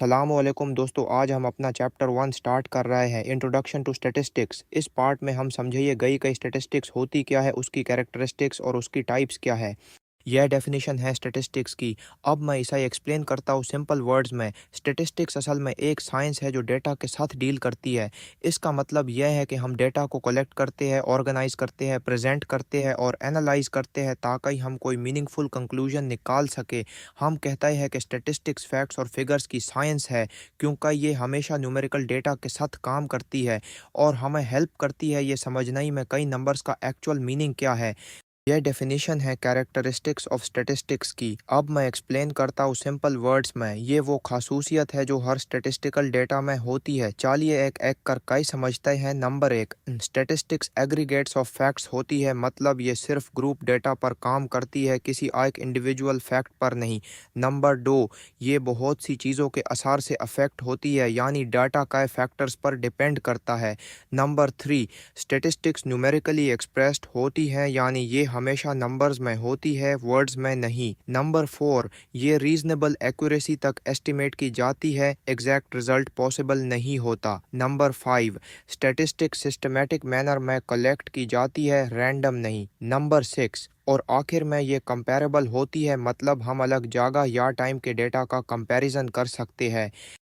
अस्सलामुअलैकुम दोस्तों, आज हम अपना चैप्टर 1 स्टार्ट कर रहे हैं, इंट्रोडक्शन टू स्टैटिस्टिक्स। इस पार्ट में हम समझेंगे गई स्टैटिस्टिक्स होती क्या है, उसकी कैरेक्टरिस्टिक्स और उसकी टाइप्स क्या है। यह डेफिनेशन है स्टैटिस्टिक्स की। अब मैं इसे एक्सप्लेन करता हूँ सिंपल वर्ड्स में। स्टैटिस्टिक्स असल में एक साइंस है जो डेटा के साथ डील करती है। इसका मतलब यह है कि हम डेटा को कलेक्ट करते हैं, ऑर्गेनाइज करते हैं, प्रेजेंट करते हैं और एनालाइज करते हैं ताकि हम कोई मीनिंगफुल कंक्लूजन निकाल सके। हम कहते हैं कि स्टैटिस्टिक्स फैक्ट्स और फिगर्स की साइंस है, क्योंकि ये हमेशा न्यूमेरिकल डेटा के साथ काम करती है और हमें हेल्प करती है ये समझने में कई नंबर्स का एक्चुअल मीनिंग क्या है। यह डेफिनेशन है कैरेक्टरिस्टिक्स ऑफ स्टैटिस्टिक्स की। अब मैं एक्सप्लेन करता हूँ सिंपल वर्ड्स में। ये वो खासूसियत है जो हर स्टैटिस्टिकल डेटा में होती है। चलिए एक एक कर कई समझते हैं। Number 1, statistics aggregates of facts होती है, मतलब ये सिर्फ ग्रुप डेटा पर काम करती है, किसी एक इंडिविजुअल फैक्ट पर नहीं। नंबर 2, ये बहुत सी चीज़ों के असर से अफेक्ट होती है, यानी डाटा कई फैक्टर्स पर डिपेंड करता है। नंबर 3, स्टैटिस्टिक्स न्यूमेरिकली एक्सप्रेस्ड होती है, यानी ये हमेशा नंबर्स में होती है, वर्ड्स में नहीं। नंबर 4, ये रीजनेबल एक्यूरेसी तक एस्टिमेट की जाती है, एग्जैक्ट रिजल्ट पॉसिबल नहीं होता। नंबर 5, स्टैटिस्टिक्स सिस्टमैटिक मैनर में कलेक्ट की जाती है, रैंडम नहीं। नंबर 6 और आखिर में ये कंपैरेबल होती है, मतलब हम अलग जगह या टाइम के डेटा का कंपैरिजन कर सकते हैं।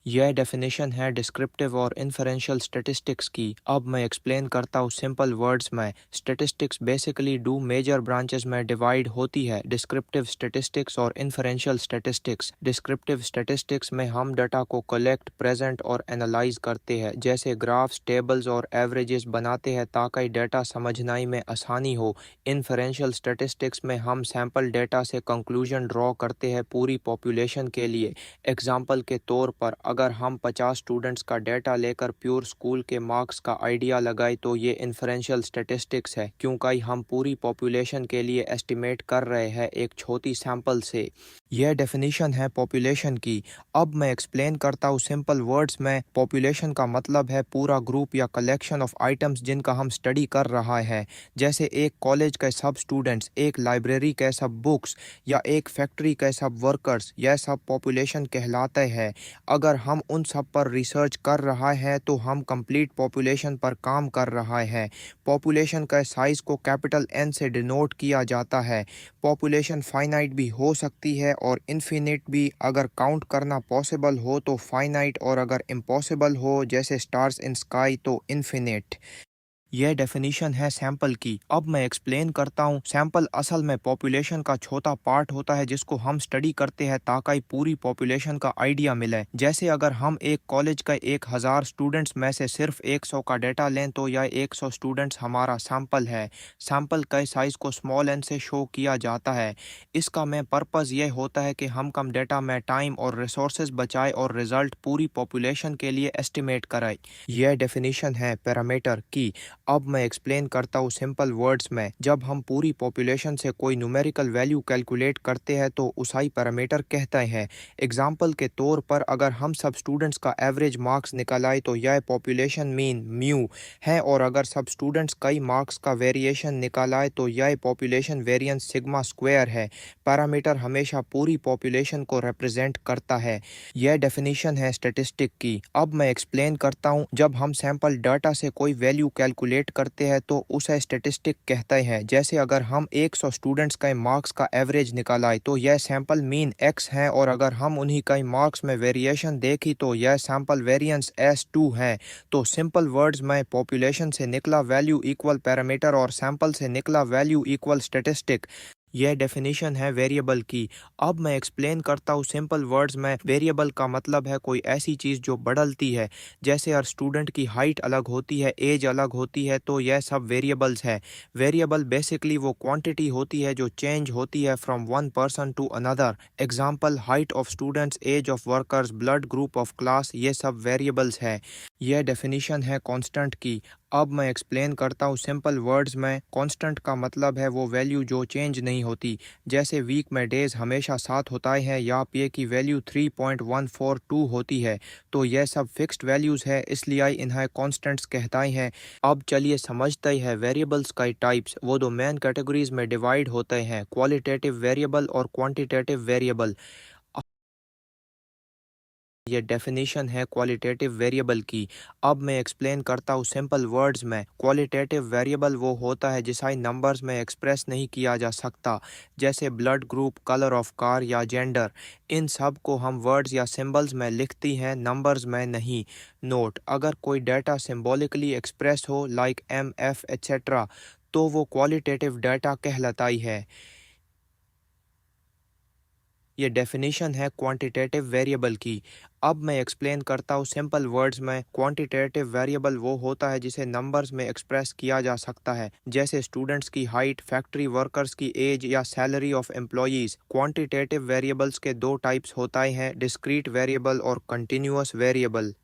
यह डेफिनेशन है डिस्क्रिप्टिव और इन्फरेंशियल स्टैटिस्टिक्स की। अब मैं एक्सप्लेन करता हूँ सिंपल वर्ड्स में। स्टैटिस्टिक्स बेसिकली दो मेजर ब्रांचेस में डिवाइड होती है, डिस्क्रिप्टिव स्टैटिस्टिक्स और इन्फरेंशियल स्टैटिस्टिक्स। डिस्क्रिप्टिव स्टैटिस्टिक्स में हम डाटा को कलेक्ट, प्रेजेंट और एनालाइज करते हैं, जैसे ग्राफ्स, टेबल्स और एवरेजेस बनाते हैं ताकि डाटा समझने में आसानी हो। इन्फरेंशियल स्टैटिस्टिक्स में हम सैम्पल डेटा से कंक्लूजन ड्रॉ करते हैं पूरी पॉपुलेशन के लिए। एग्जाम्पल के तौर पर अगर हम 50 स्टूडेंट्स का डेटा लेकर प्योर स्कूल के मार्क्स का आइडिया लगाए तो ये इन्फरेंशियल स्टैटिस्टिक्स है, क्योंकि हम पूरी पॉपुलेशन के लिए एस्टिमेट कर रहे हैं एक छोटी सैंपल से। यह डेफिनेशन है पॉपुलेशन की। अब मैं एक्सप्लेन करता हूँ सिंपल वर्ड्स में। पॉपुलेशन का मतलब है पूरा ग्रुप या कलेक्शन ऑफ आइटम्स जिनका हम स्टडी कर रहा है, जैसे एक कॉलेज के सब स्टूडेंट्स, एक लाइब्रेरी के सब बुक्स या एक फैक्ट्री के सब वर्कर्स। यह सब पॉपुलेशन कहलाते हैं। अगर हम उन सब पर रिसर्च कर रहा है तो हम कंप्लीट पॉपुलेशन पर काम कर रहा है। पॉपुलेशन का साइज को कैपिटल एन से डिनोट किया जाता है। पॉपुलेशन फाइनाइट भी हो सकती है और इन्फिनिट भी। अगर काउंट करना पॉसिबल हो तो फाइनाइट, और अगर इम्पॉसिबल हो जैसे स्टार्स इन स्काई तो इन्फिनिट। यह डेफिनेशन है सैंपल की। अब मैं एक्सप्लेन करता हूँ। सैंपल असल में पॉपुलेशन का छोटा पार्ट होता है जिसको हम स्टडी करते हैं ताकि पूरी पॉपुलेशन का आइडिया मिले। जैसे अगर हम एक कॉलेज का 1000 स्टूडेंट्स में से सिर्फ 100 का डेटा लें तो यह 100 स्टूडेंट्स हमारा सैंपल है। सैंपल के साइज को स्मॉल एन से शो किया जाता है। इसका में पर्पज़ यह होता है कि हम कम डेटा में टाइम और रिसोर्सेज बचाए और रिजल्ट पूरी पॉपुलेशन के लिए एस्टिमेट कराए। यह डेफिनेशन है पैरामीटर की। अब मैं एक्सप्लेन करता हूँ सिंपल वर्ड्स में। जब हम पूरी पॉपुलेशन से कोई न्यूमेरिकल वैल्यू कैलकुलेट करते हैं तो उसाई पैरामीटर कहते हैं। एग्जाम्पल के तौर पर अगर हम सब स्टूडेंट्स का एवरेज मार्क्स निकल आए तो यह पॉपुलेशन मीन म्यू है, और अगर सब स्टूडेंट्स कई मार्क्स का वेरिएशन निकल आए तो यह पॉपुलेशन वेरिएंस सिग्मा स्क्वायर है। पैरामीटर हमेशा पूरी पॉपुलेशन को रिप्रेजेंट करता है। यह डेफिनेशन है स्टैटिस्टिक की। अब मैं एक्सप्लेन करता हूँ। जब हम सैंपल डाटा से कोई वैल्यू कैलकुलेट करते हैं तो उसे स्टैटिस्टिक कहते हैं। जैसे अगर हम 100 स्टूडेंट्स का मार्क्स का एवरेज निकाला तो यह सैंपल मीन x है, और अगर हम उन्हीं का मार्क्स में वेरिएशन देखी तो यह सैंपल वेरिएंस S2 है। तो सिंपल वर्ड्स में पॉपुलेशन से निकला वैल्यू इक्वल पैरामीटर और सैंपल से निकला वैल्यू इक्वल स्टैटिस्टिक। यह डेफिनेशन है वेरिएबल की। अब मैं एक्सप्लेन करता हूँ सिंपल वर्ड्स में। वेरिएबल का मतलब है कोई ऐसी चीज़ जो बदलती है। जैसे हर स्टूडेंट की हाइट अलग होती है, एज अलग होती है, तो यह सब वेरिएबल्स है। वेरिएबल बेसिकली वो क्वांटिटी होती है जो चेंज होती है from one person to another. Example height of students, age of workers, blood group of class, ये सब वेरिएबल्स है। यह डेफिनेशन है कांस्टेंट की। अब मैं एक्सप्लेन करता हूँ सिंपल वर्ड्स में। कांस्टेंट का मतलब है वो वैल्यू जो चेंज नहीं होती। जैसे वीक में डेज हमेशा 7 होता है या पी की वैल्यू 3.142 होती है, तो यह सब फिक्स्ड वैल्यूज़ है, इसलिए इन्हें कांस्टेंट्स कहता हैं। अब चलिए समझते हैं वेरिएबल्स का टाइप्स। वो दो मेन कैटेगरीज में डिवाइड होते हैं, क्वालिटेटिव वेरिएबल और क्वांटिटेटिव वेरिएबल। ये डेफिनेशन है क्वालिटेटिव वेरिएबल की। अब मैं एक्सप्लेन करता हूँ सिंपल वर्ड्स में। क्वालिटेटिव वेरिएबल वो होता है जिसे नंबर्स में एक्सप्रेस नहीं किया जा सकता, जैसे blood group, colour of car या जेंडर। इन सब को हम वर्ड्स या सिंबल्स में लिखती हैं, नंबर्स में नहीं। नोट: अगर कोई डाटा सिंबॉलिकली एक्सप्रेस हो लाइक एम, एफ एट्सेट्रा, तो वो क्वालिटेटिव डाटा कहलाता है। ये डेफिनेशन है क्वांटिटेटिव वेरिएबल की। अब मैं एक्सप्लेन करता हूँ सिंपल वर्ड्स में। क्वांटिटेटिव वेरिएबल वो होता है जिसे नंबर्स में एक्सप्रेस किया जा सकता है, जैसे स्टूडेंट्स की हाइट, फैक्ट्री वर्कर्स की एज या salary of employees. Quantitative variables के दो टाइप्स होते हैं, डिस्क्रीट वेरिएबल और कंटिन्यूअस वेरिएबल।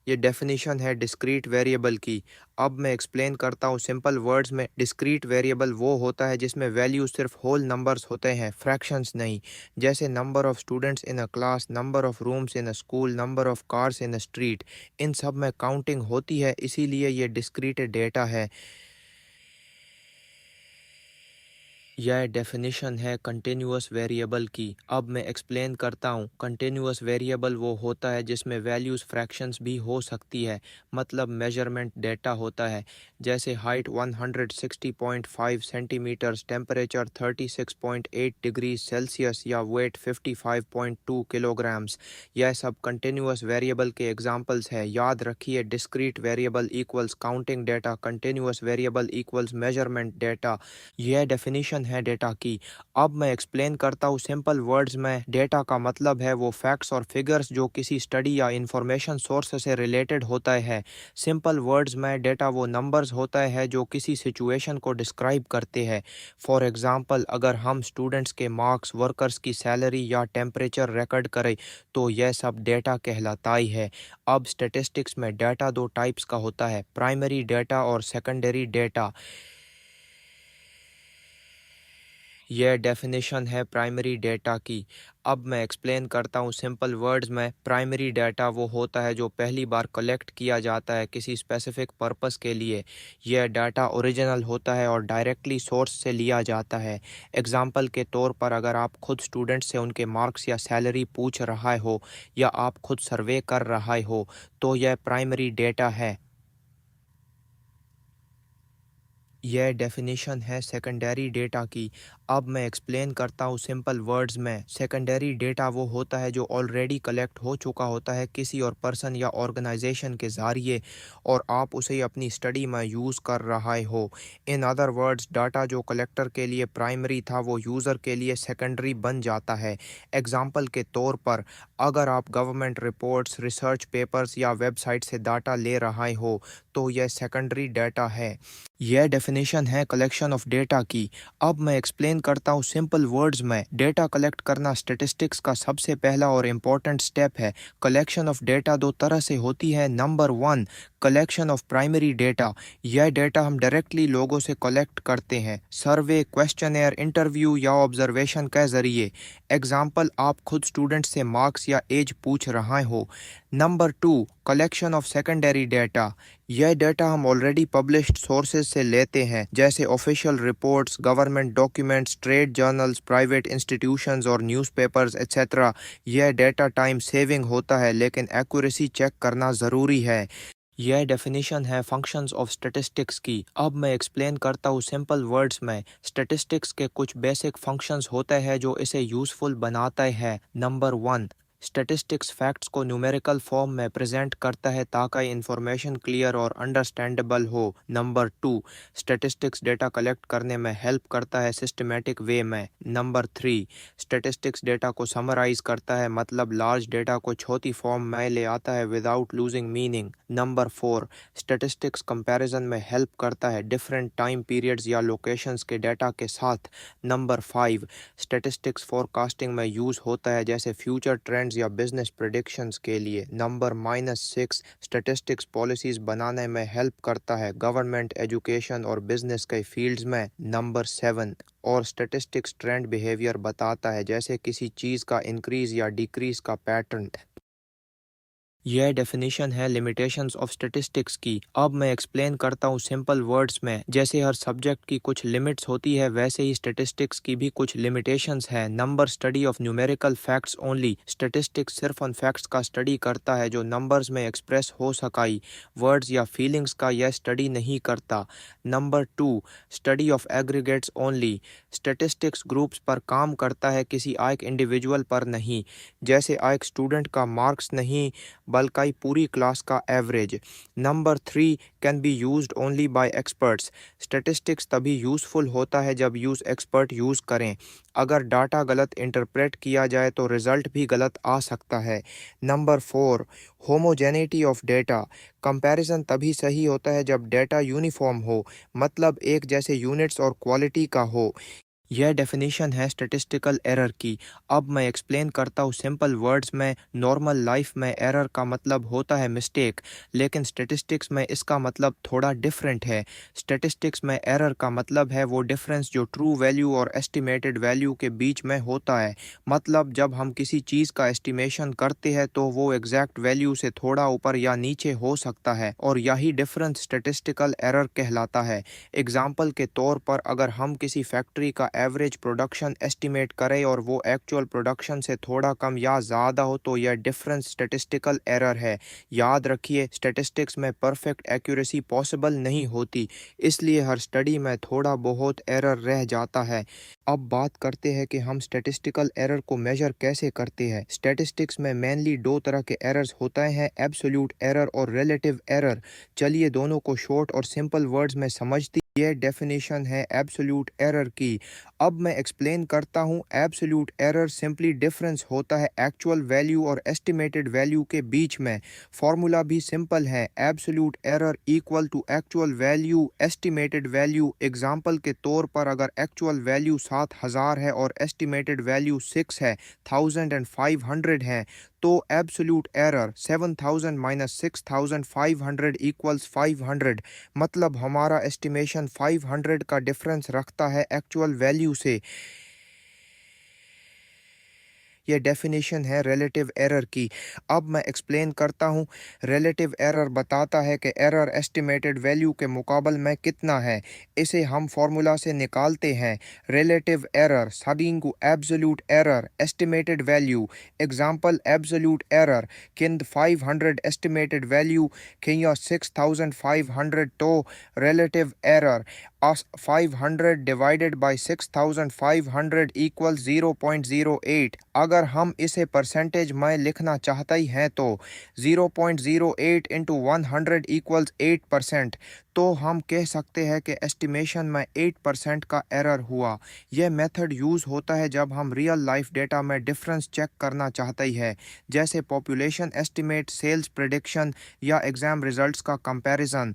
ये डेफिनेशन है डिस्क्रीट वेरिएबल की। अब मैं एक्सप्लेन करता हूँ सिंपल वर्ड्स में। डिस्क्रीट वेरिएबल वो होता है जिसमें वैल्यू सिर्फ होल नंबर्स होते हैं, फ्रैक्शंस नहीं, जैसे number of students in a class, number of rooms in a school, number of cars in a street. इन सब में काउंटिंग होती है, इसीलिए ये डिस्क्रीट डेटा है। यह डेफिनेशन है कंटिन्यूअस वेरिएबल की। अब मैं एक्सप्लेन करता हूँ। कंटिन्यूअस वेरिएबल वो होता है जिसमें वैल्यूज़ फ्रैक्शंस भी हो सकती है, मतलब मेजरमेंट डेटा होता है, जैसे height 160.5 centimetres, temperature 36.8 degree Celsius या वेट 55.2 किलोग्राम्स। यह सब कंटिन्यूअस वेरिएबल के एग्जांपल्स है। याद रखिए, discrete variable equals counting data, continuous variable equals measurement data. यह डेफिनेशन है डेटा की। अब मैं एक्सप्लेन करता हूँ सिंपल वर्ड्स में। डेटा का मतलब है वो फैक्ट्स और फिगर्स जो किसी स्टडी या इंफॉर्मेशन सोर्स से रिलेटेड होता है। सिंपल वर्ड्स में डेटा वो नंबर्स होता है जो किसी सिचुएशन को डिस्क्राइब करते हैं। फॉर एग्जांपल, अगर हम स्टूडेंट्स के मार्क्स, वर्कर्स की सैलरी या टेम्परेचर रिकॉर्ड करें तो यह सब डेटा कहलाता ही है। अब स्टैटिस्टिक्स में डेटा दो टाइप्स का होता है, प्राइमरी डेटा और सेकेंडरी डेटा। यह डेफिनेशन है प्राइमरी डेटा की। अब मैं एक्सप्लेन करता हूँ सिंपल वर्ड्स में। प्राइमरी डेटा वो होता है जो पहली बार कलेक्ट किया जाता है किसी स्पेसिफिक पर्पस के लिए। यह डाटा ओरिजिनल होता है और डायरेक्टली सोर्स से लिया जाता है। एग्जाम्पल के तौर पर, अगर आप खुद स्टूडेंट से उनके मार्क्स या सैलरी पूछ रहा हो या आप खुद सर्वे कर रहा हो तो यह प्राइमरी डेटा है। यह डेफिनेशन है सेकेंडरी डेटा की। अब मैं एक्सप्लेन करता हूँ सिंपल वर्ड्स में। सेकेंडरी डेटा वो होता है जो ऑलरेडी कलेक्ट हो चुका होता है किसी और पर्सन या ऑर्गेनाइजेशन के ज़रिए और आप उसे अपनी स्टडी में यूज़ कर रहा हो। इन अदर वर्ड्स, डाटा जो कलेक्टर के लिए प्राइमरी था वो यूज़र के लिए सेकेंडरी बन जाता है। एग्जाम्पल के तौर पर, अगर आप गवर्नमेंट रिपोर्ट्स, रिसर्च पेपर्स या वेबसाइट से डाटा ले रहा हो तो यह सेकेंडरी डाटा है। यह डेफिनेशन है कलेक्शन ऑफ डेटा की। अब मैं एक्सप्लेन करता हूँ सिंपल वर्ड्स में। डेटा कलेक्ट करना स्टैटिस्टिक्स का सबसे पहला और इम्पोर्टेंट स्टेप है। कलेक्शन ऑफ डेटा दो तरह से होती है। Number 1, collection of primary data. यह डेटा हम डायरेक्टली लोगों से कलेक्ट करते हैं, सर्वे, क्वेश्चनेयर, इंटरव्यू या ऑब्जर्वेशन के ज़रिए। एग्जाम्पल, आप खुद स्टूडेंट से मार्क्स या एज पूछ रहे हो। Number 2, collection of secondary data. यह डेटा हम ऑलरेडी पब्लिश्ड सोर्सेज से लेते हैं, जैसे official reports, government documents, trade journals, private institutions और न्यूज़पेपर्स एट्सेट्रा। यह डेटा टाइम सेविंग होता है लेकिन एक्यूरेसी चेक करना ज़रूरी है। यह डेफिनेशन है फंक्शंस ऑफ स्टैटिस्टिक्स की। अब मैं एक्सप्लेन करता हूँ सिंपल वर्ड्स में। स्टैटिस्टिक्स के कुछ बेसिक फंक्शंस होते हैं जो इसे यूज़फुल बनाता है। नंबर 1, स्टैटिस्टिक्स फैक्ट्स को न्यूमेरिकल फॉर्म में प्रेजेंट करता है ताकि इंफॉर्मेशन क्लियर और अंडरस्टैंडेबल हो। नंबर 2, स्टैटिस्टिक्स डेटा कलेक्ट करने में हेल्प करता है सिस्टमेटिक वे में। नंबर 3, स्टैटिस्टिक्स डेटा को समराइज करता है, मतलब लार्ज डेटा को छोटी फॉर्म में ले आता है without losing meaning. Number 4, statistics comparison में हेल्प करता है डिफरेंट टाइम पीरियड्स या लोकेशंस के डेटा के साथ। नंबर 5, स्टैटिस्टिक्स फोरकास्टिंग में यूज़ होता है, जैसे फ्यूचर ट्रेंड्स या बिजनेस प्रेडिक्शंस के लिए। नंबर -6, स्टैटिस्टिक्स पॉलिसीज बनाने में हेल्प करता है गवर्नमेंट, एजुकेशन और बिजनेस के फील्ड्स में। नंबर 7, और स्टैटिस्टिक्स ट्रेंड बिहेवियर बताता है, जैसे किसी चीज़ का इंक्रीज या डिक्रीज का पैटर्न। यह डेफिनेशन है लिमिटेशंस ऑफ स्टैटिस्टिक्स की। अब मैं एक्सप्लेन करता हूँ सिंपल वर्ड्स में। जैसे हर सब्जेक्ट की कुछ लिमिट्स होती है, वैसे ही स्टैटिस्टिक्स की भी कुछ लिमिटेशंस है। Number study of numerical facts only. Statistics सिर्फ उन फैक्ट्स का स्टडी करता है जो नंबर्स में एक्सप्रेस हो सकाई, वर्ड्स या फीलिंग्स का यह स्टडी नहीं करता। Number 2, study of aggregates only. Statistics groups पर काम करता है, किसी एक इंडिविजुअल पर नहीं। जैसे एक स्टूडेंट का मार्क्स नहीं, बल्कि पूरी क्लास का average. Number 3, can be used only by experts. Statistics तभी यूज़फुल होता है जब एक्सपर्ट यूज़ करें। अगर डाटा गलत इंटरप्रेट किया जाए तो रिज़ल्ट भी गलत आ सकता है। Number 4, homogeneity of data. Comparison तभी सही होता है जब डेटा यूनिफॉर्म हो, मतलब एक जैसे यूनिट्स और क्वालिटी का हो। यह डेफिनेशन है स्टैटिस्टिकल एरर की। अब मैं एक्सप्लेन करता हूँ सिंपल वर्ड्स में। नॉर्मल लाइफ में एरर का मतलब होता है मिस्टेक, लेकिन स्टैटिस्टिक्स में इसका मतलब थोड़ा डिफरेंट है। स्टैटिस्टिक्स में एरर का मतलब है वो डिफरेंस जो ट्रू वैल्यू और एस्टिमेटेड वैल्यू के बीच में होता है। मतलब जब हम किसी चीज़ का एस्टिमेशन करते हैं तो वो एग्जैक्ट वैल्यू से थोड़ा ऊपर या नीचे हो सकता है, और यही डिफरेंस स्टैटिस्टिकल एरर कहलाता है। एग्जाम्पल के तौर पर, अगर हम किसी फैक्ट्री का एवरेज प्रोडक्शन एस्टिमेट करें और वो एक्चुअल प्रोडक्शन से थोड़ा कम या ज़्यादा हो, तो यह डिफरेंस स्टैटिस्टिकल एरर है। याद रखिए, स्टैटिस्टिक्स में परफेक्ट एक्यूरेसी पॉसिबल नहीं होती, इसलिए हर स्टडी में थोड़ा बहुत एरर रह जाता है। अब बात करते हैं कि हम स्टैटिस्टिकल एरर को मेजर कैसे करते हैं। स्टैटिस्टिक्स में मेनली दो तरह के एरर्स होते हैं, एब्सोल्यूट एरर और रिलेटिव एरर। चलिए दोनों को शॉर्ट और सिंपल वर्ड्स में समझते। ये डेफिनेशन है एब्सोल्यूट एरर की। अब मैं एक्सप्लेन करता हूँ। एब्सोल्यूट एरर सिंपली डिफरेंस होता है एक्चुअल वैल्यू और एस्टिमेटेड वैल्यू के बीच में। फॉर्मूला भी सिंपल है, absolute error equal to actual value estimated value. Example के तौर पर, अगर एक्चुअल वैल्यू 7000 है और एस्टिमेटेड वैल्यू 6 है, 1500 है, तो एब्सोल्यूट एरर 7000 माइनस 6500 इक्वल्स 500। मतलब हमारा एस्टिमेशन 500 का डिफरेंस रखता है एक्चुअल वैल्यू से। यह डेफिनेशन है रिलेटिव एरर की। अब मैं एक्सप्लेन करता हूँ। रिलेटिव एरर बताता है कि एरर एस्टिमेटेड वैल्यू के मुकाबले में कितना है। इसे हम फार्मूला से निकालते हैं। रिलेटिव एरर सबिंग absolute error estimated value. Example, absolute error किंद 500 एस्टिमेटेड वैल्यू किया 6500, तो relative error 500 divided by 6500 equal 0.08। अगर हम इसे परसेंटेज में लिखना चाहते हैं तो 0.08 इंटू 100 इक्वल्स 8%। तो हम कह सकते हैं कि एस्टिमेशन में 8% का एरर हुआ। यह मेथड यूज़ होता है जब हम रियल लाइफ डेटा में डिफरेंस चेक करना चाहते हैं, जैसे पॉपुलेशन एस्टिमेट, सेल्स प्रेडिक्शन या एग्ज़ाम रिजल्ट्स का कंपैरिजन।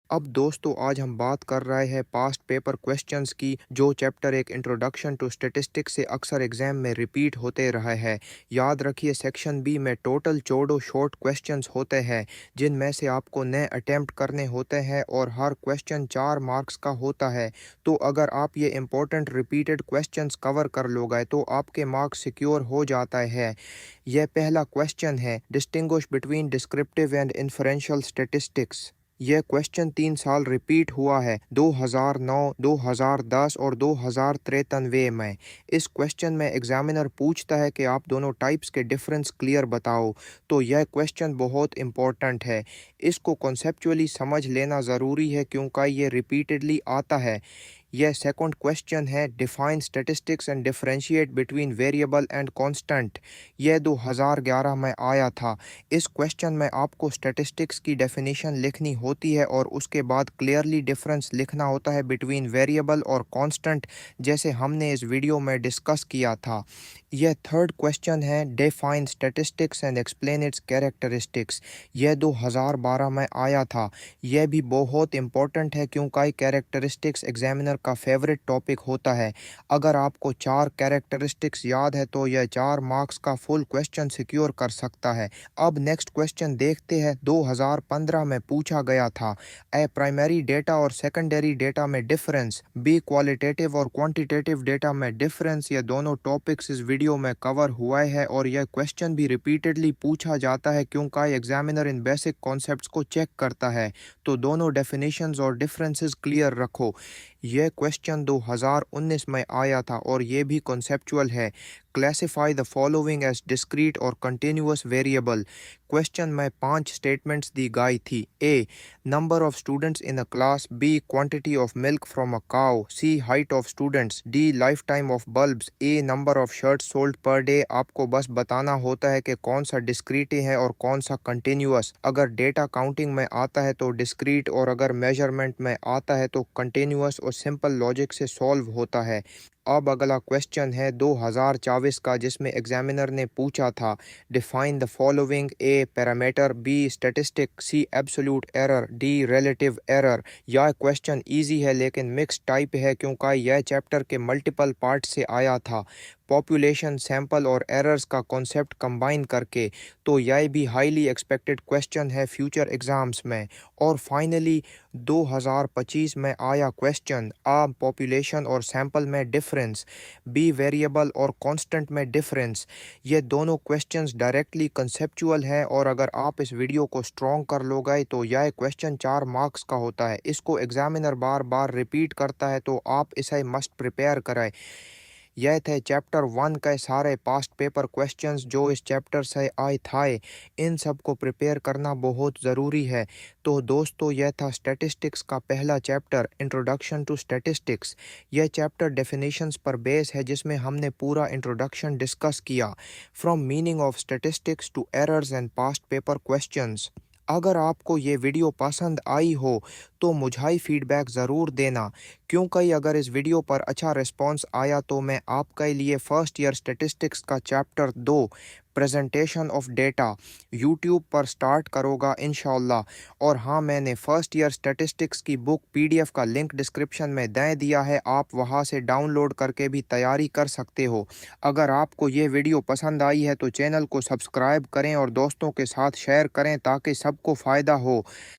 अब दोस्तों, आज हम बात कर रहे हैं पास्ट पेपर क्वेश्चंस की, जो चैप्टर एक इंट्रोडक्शन टू स्टैटिस्टिक्स से अक्सर एग्जाम में रिपीट होते रहे हैं। याद रखिए, सेक्शन बी में टोटल 14 शॉर्ट क्वेश्चंस होते हैं, जिनमें से आपको नए अटेम्प्ट करने होते हैं और हर क्वेश्चन 4 मार्क्स का होता है। तो अगर आप ये इंपॉर्टेंट रिपीटेड क्वेश्चंस कवर कर लोगे तो आपके मार्क्स सिक्योर हो जाता है। यह पहला क्वेश्चन है, distinguish between descriptive and inferential statistics. यह क्वेश्चन 3 साल रिपीट हुआ है, 2009, 2010 और 2093 में। इस क्वेश्चन में एग्जामिनर पूछता है कि आप दोनों टाइप्स के डिफरेंस क्लियर बताओ। तो यह क्वेश्चन बहुत इंपॉर्टेंट है। इसको कॉन्सेप्चुअली समझ लेना ज़रूरी है क्योंकि ये रिपीटेडली आता है। यह सेकंड क्वेश्चन है, define statistics and differentiate between variable and constant. यह 2011 में आया था। इस क्वेश्चन में आपको स्टैटिस्टिक्स की डेफिनेशन लिखनी होती है और उसके बाद क्लियरली डिफरेंस लिखना होता है बिटवीन वेरिएबल और कांस्टेंट, जैसे हमने इस वीडियो में डिस्कस किया था। यह थर्ड क्वेश्चन है, define statistics and explain it's characteristics. यह 2012 में आया था। यह भी बहुत इंपॉर्टेंट है क्योंकि कैरेक्टरिस्टिक्स एग्जामिनर का फेवरेट टॉपिक होता है। अगर आपको 4 कैरेक्टरिस्टिक्स याद है तो यह 4 मार्क्स का फुल क्वेश्चन सिक्योर कर सकता है। अब नेक्स्ट क्वेश्चन देखते हैं। 2015 में पूछा गया था, ए प्राइमरी डेटा और सेकेंडरी डेटा में डिफरेंस, बी क्वालिटेटिव और क्वांटिटेटिव डेटा में डिफरेंस। ये दोनों टॉपिक्स इस वीडियो में कवर हुआ है और यह क्वेश्चन भी रिपीटेडली पूछा जाता है क्योंकि एग्जामिनर इन बेसिक कॉन्सेप्ट्स को चेक करता है। तो दोनों डेफिनेशंस और डिफरेंसेस क्लियर रखो। यह क्वेश्चन 2019 में आया था और ये भी कॉन्सेप्चुअल है। Classify the following as discrete और कंटिन्यूअस वेरिएबल। क्वेश्चन में 5 स्टेटमेंट्स दी गई थी। A number of students in a class, B quantity of milk from a cow, C height of students, D life time of bulbs, E number of shirts sold per day. आपको बस बताना होता है कि कौन सा डिस्क्रीट है और कौन सा कंटिन्यूअस। अगर डेटा काउंटिंग में आता है तो डिस्क्रीट और अगर मेजरमेंट में आता है तो कंटिन्यूअस, और सिंपल लॉजिक से सॉल्व होता है। अब अगला क्वेश्चन है 2024 का, जिसमें एग्जामिनर ने पूछा था, define the following, A parameter, B statistic, C absolute error, D relative error. यह क्वेश्चन इजी है लेकिन मिक्स टाइप है क्योंकि यह चैप्टर के मल्टीपल पार्ट से आया था, पॉपुलेशन, सैंपल और एरर्स का कॉन्सेप्ट कंबाइन करके। तो यह भी हाईली एक्सपेक्टेड क्वेश्चन है फ्यूचर एग्जाम्स में। और फाइनली 2025 में आया क्वेश्चन, आ पॉपुलेशन और सैंपल में डिफरेंस, बी वेरिएबल और कांस्टेंट में डिफरेंस। ये दोनों क्वेश्चंस डायरेक्टली कंसेप्चुअल है और अगर आप इस वीडियो को स्ट्रॉन्ग कर लोगे तो यह क्वेश्चन 4 मार्क्स का होता है। इसको एग्जामिनर बार बार रिपीट करता है तो आप इसे मस्ट प्रिपेयर करें। यह थे चैप्टर 1 के सारे पास्ट पेपर क्वेश्चंस जो इस चैप्टर से आए थे। इन सब को प्रिपेयर करना बहुत ज़रूरी है। तो दोस्तों, यह था स्टैटिस्टिक्स का पहला चैप्टर, इंट्रोडक्शन टू स्टैटिस्टिक्स। यह चैप्टर डेफिनेशंस पर बेस है जिसमें हमने पूरा इंट्रोडक्शन डिस्कस किया, from meaning of statistics to errors and past paper questions. अगर आपको ये वीडियो पसंद आई हो तो मुझे फीडबैक ज़रूर देना, क्योंकि अगर इस वीडियो पर अच्छा रिस्पांस आया तो मैं आपके लिए फर्स्ट ईयर स्टैटिस्टिक्स का chapter 2, presentation of data, YouTube पर स्टार्ट करूँगा इंशाल्लाह। और हाँ, मैंने फर्स्ट ईयर स्टैटिस्टिक्स की बुक पीडीएफ का लिंक डिस्क्रिप्शन में दे दिया है, आप वहाँ से डाउनलोड करके भी तैयारी कर सकते हो। अगर आपको ये वीडियो पसंद आई है तो चैनल को सब्सक्राइब करें और दोस्तों के साथ शेयर करें ताकि सबको फ़ायदा हो।